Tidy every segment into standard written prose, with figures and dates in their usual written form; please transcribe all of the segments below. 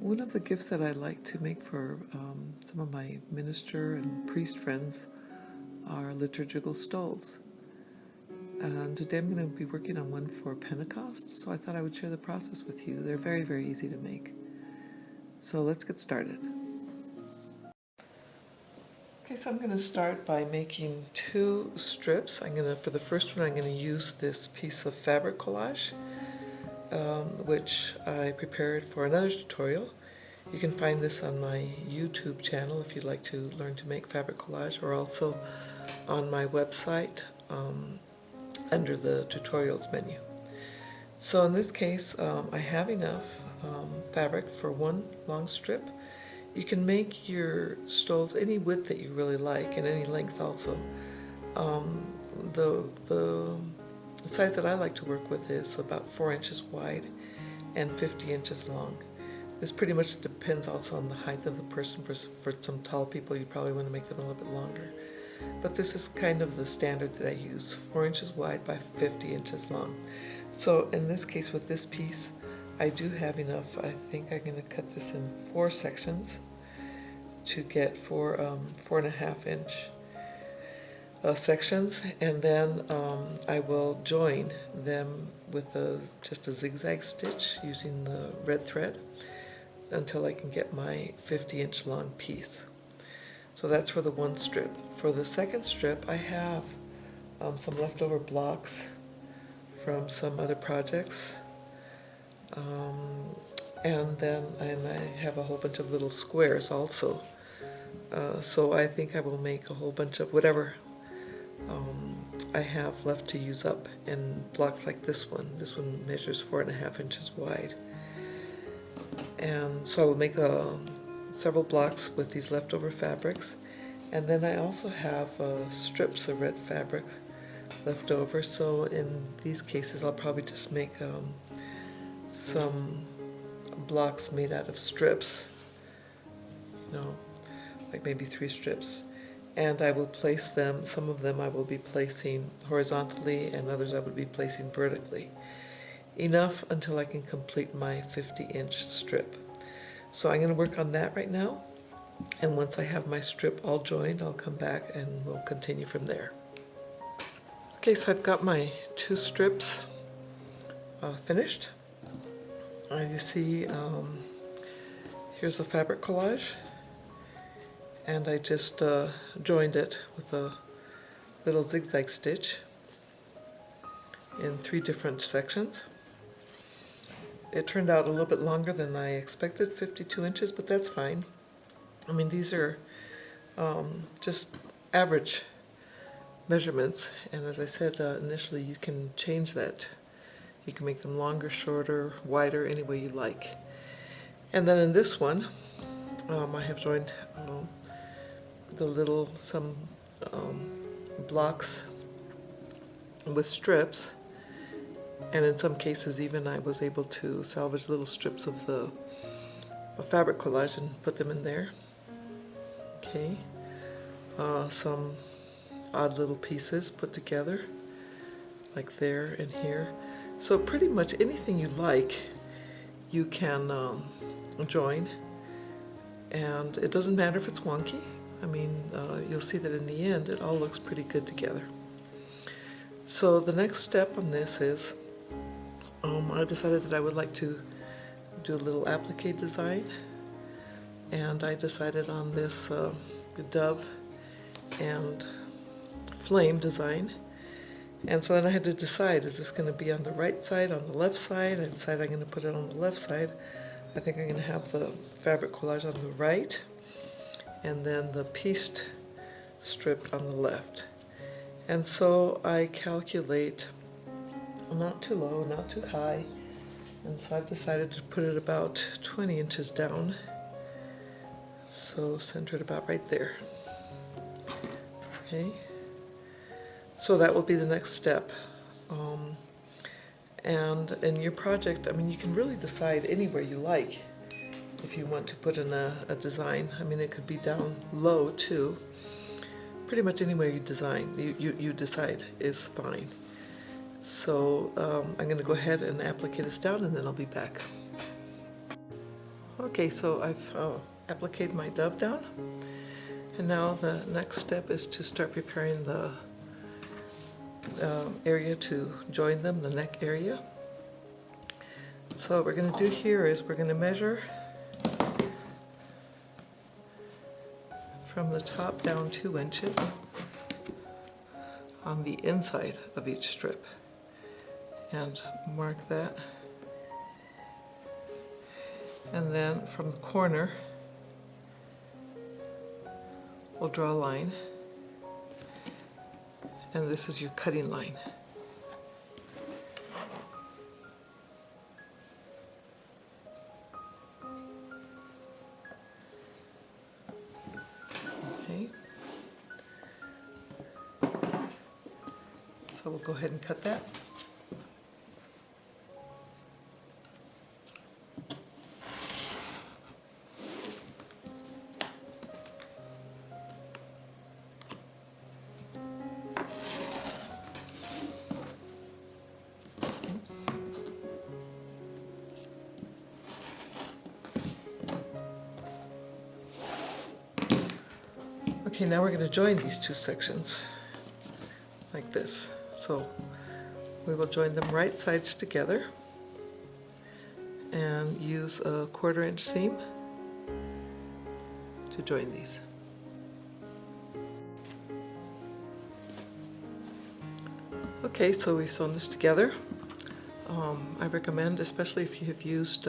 One of the gifts that I like to make for some of my minister and priest friends are liturgical stoles. And today I'm going to be working on one for Pentecost, so I thought I would share the process with you. They're very, very easy to make. So let's get started. Okay, so I'm going to start by making 2 strips. For the first one, I'm going to use this piece of fabric collage, which I prepared for another tutorial. You can find this on my YouTube channel if you'd like to learn to make fabric collage, or also on my website under the tutorials menu. So in this case, I have enough fabric for 1 long strip. You can make your stoles any width that you really like, and any length also. The size that I like to work with is about 4 inches wide and 50 inches long. This pretty much depends also on the height of the person. For some tall people, you probably want to make them a little bit longer. But this is kind of the standard that I use, 4 inches wide by 50 inches long. So in this case, with this piece, I do have enough. I think I'm going to cut this in 4 sections to get 4.5 inch sections, and then I will join them with just a zigzag stitch using the red thread until I can get my 50-inch long piece. So that's for the 1 strip. For the second strip, I have some leftover blocks from some other projects, and I have a whole bunch of little squares also. So I think I will make a whole bunch of whatever I have left to use up in blocks like this one. This one measures 4.5 inches wide. And so I will make several blocks with these leftover fabrics. And then I also have strips of red fabric left over. So in these cases, I'll probably just make some blocks made out of strips, like maybe 3 strips. And I will place them, some of them I will be placing horizontally, and others I will be placing vertically. Enough until I can complete my 50-inch strip. So I'm going to work on that right now, and once I have my strip all joined, I'll come back and we'll continue from there. Okay, so I've got my 2 strips finished. As you see, here's the fabric collage, and I just joined it with a little zigzag stitch in 3 different sections. It turned out a little bit longer than I expected, 52 inches, but that's fine. I mean, these are just average measurements, and as I said initially, you can change that. You can make them longer, shorter, wider, any way you like. And then in this one, I have joined some blocks with strips, and in some cases even I was able to salvage little strips of the fabric collage and put them in there. Okay, some odd little pieces put together, like there and here. So pretty much anything you like, you can join, and it doesn't matter if it's wonky. I mean, you'll see that in the end it all looks pretty good together. So the next step on this is I decided that I would like to do a little applique design, and I decided on this dove and flame design. And so then I had to decide, is this going to be on the right side, on the left side? I decided I'm going to put it on the left side. I think I'm going to have the fabric collage on the right, and then the pieced strip on the left. And so I calculate not too low, not too high, and so I've decided to put it about 20 inches down. So center it about right there. Okay. So that will be the next step. And in your project, I mean, you can really decide anywhere you like if you want to put in a design. I mean, it could be down low too. Pretty much anywhere you decide is fine. So I'm going to go ahead and applique this down, and then I'll be back. Okay, so I've appliqued my dove down, and now the next step is to start preparing the area to join them, the neck area. So what we're going to do here is we're going to measure from the top down 2 inches on the inside of each strip and mark that. And then from the corner, we'll draw a line, and this is your cutting line. Okay. So we'll go ahead and cut that. Okay, now we're going to join these 2 sections like this. So we will join them right sides together and use a 1/4 inch seam to join these. Okay, so we've sewn this together. I recommend, especially if you have used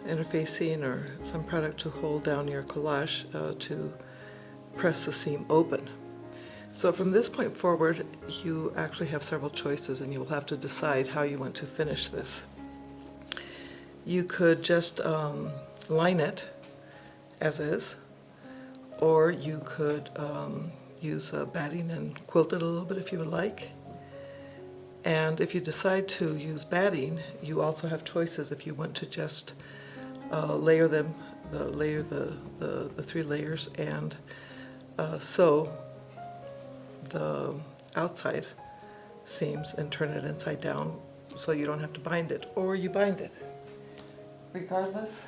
interfacing or some product to hold down your collage, to press the seam open. So from this point forward, you actually have several choices, and you will have to decide how you want to finish this. You could just line it as is, or you could use batting and quilt it a little bit if you would like. And if you decide to use batting, you also have choices if you want to just layer them, the 3 layers, and sew the outside seams and turn it inside down so you don't have to bind it, or you bind it. Regardless,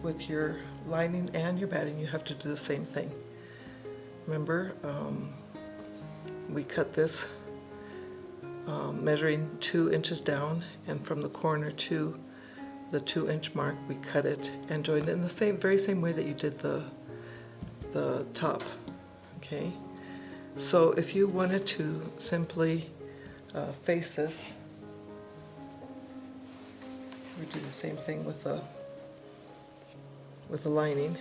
with your lining and your batting, you have to do the same thing. Remember, we cut this measuring 2 inches down, and from the corner to the 2 inch mark, we cut it and joined it in the very same way that you did the top. Okay, so if you wanted to simply face this, we do the same thing with the lining.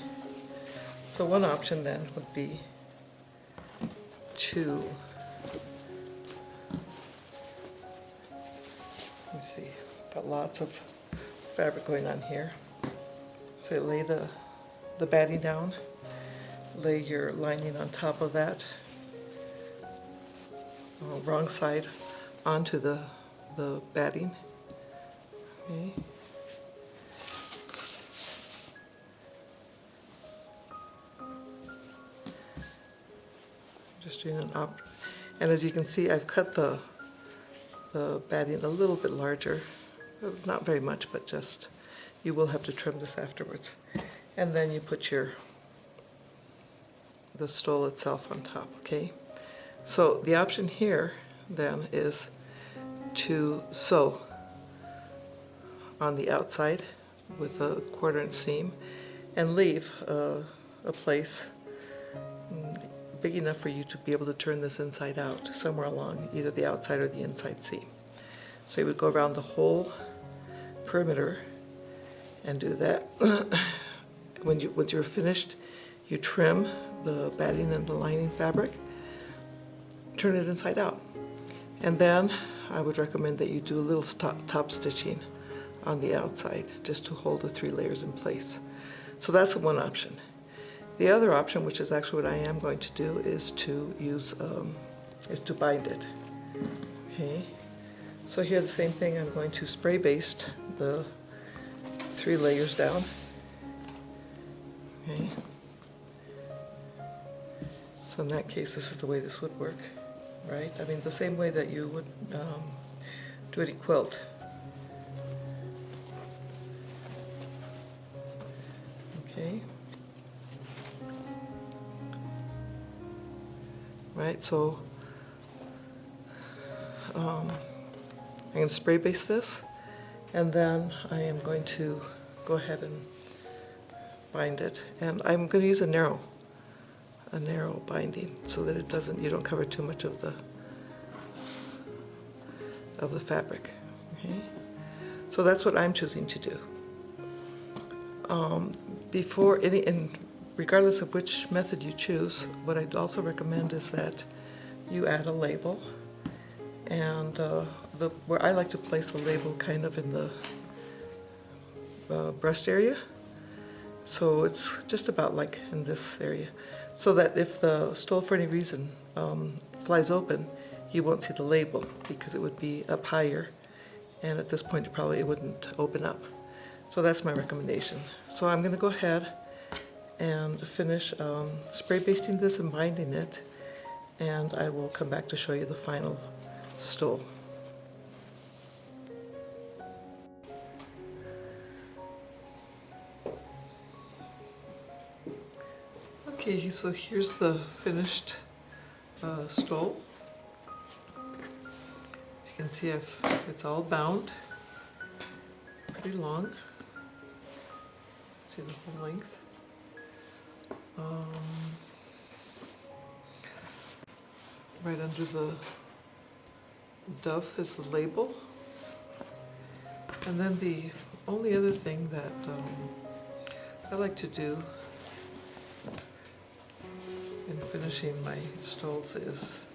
So one option then would be to, let me see, got lots of fabric going on here. So lay the batting down, lay your lining on top of that, wrong side onto the batting. Okay. Just doing an and as you can see, I've cut the batting a little bit larger, not very much, but just, you will have to trim this afterwards. And then you put the stole itself on top. Okay, so the option here then is to sew on the outside with a 1/4 inch seam and leave a place big enough for you to be able to turn this inside out somewhere along either the outside or the inside seam. So you would go around the whole perimeter and do that. Once you're finished, you trim the batting and the lining fabric, turn it inside out, and then I would recommend that you do a little top stitching on the outside just to hold the 3 layers in place. So that's one option. The other option, which is actually what I am going to do, is to use to bind it. Okay, so here the same thing. I'm going to spray baste the 3 layers down. Okay, so in that case, this is the way this would work, right? I mean, the same way that you would do any quilt. right? So I'm going to spray base this, and then I am going to go ahead and bind it. And I'm going to use a narrow binding so that it doesn't, you don't cover too much of the fabric. Okay? So that's what I'm choosing to do. And regardless of which method you choose, what I'd also recommend is that you add a label. And where I like to place a label kind of in the breast area. So it's just about like in this area. So that if the stole for any reason flies open, you won't see the label because it would be up higher. And at this point, it wouldn't open up. So that's my recommendation. So I'm going to go ahead and finish spray basting this and binding it. And I will come back to show you the final stole. Okay, so here's the finished stole. As you can see, it's all bound, pretty long. See the whole length. Right under the dove is the label. And then the only other thing that I like to do in finishing my stoles is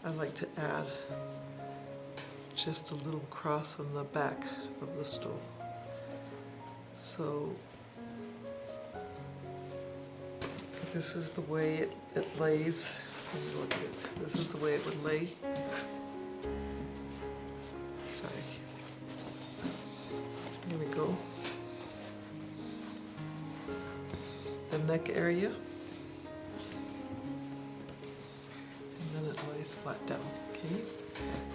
I like to add just a little cross on the back of the stole. So this is the way it lays. Let me look at it. This is the way it would lay. Sorry. Here we go. The neck area. And then it lays flat down. Okay.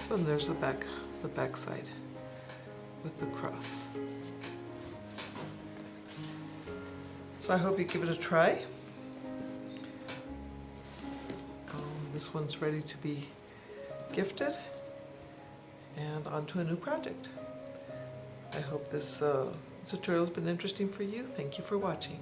So and there's the back side with the cross. So I hope you give it a try. This one's ready to be gifted and onto a new project. I hope this tutorial has been interesting for you. Thank you for watching.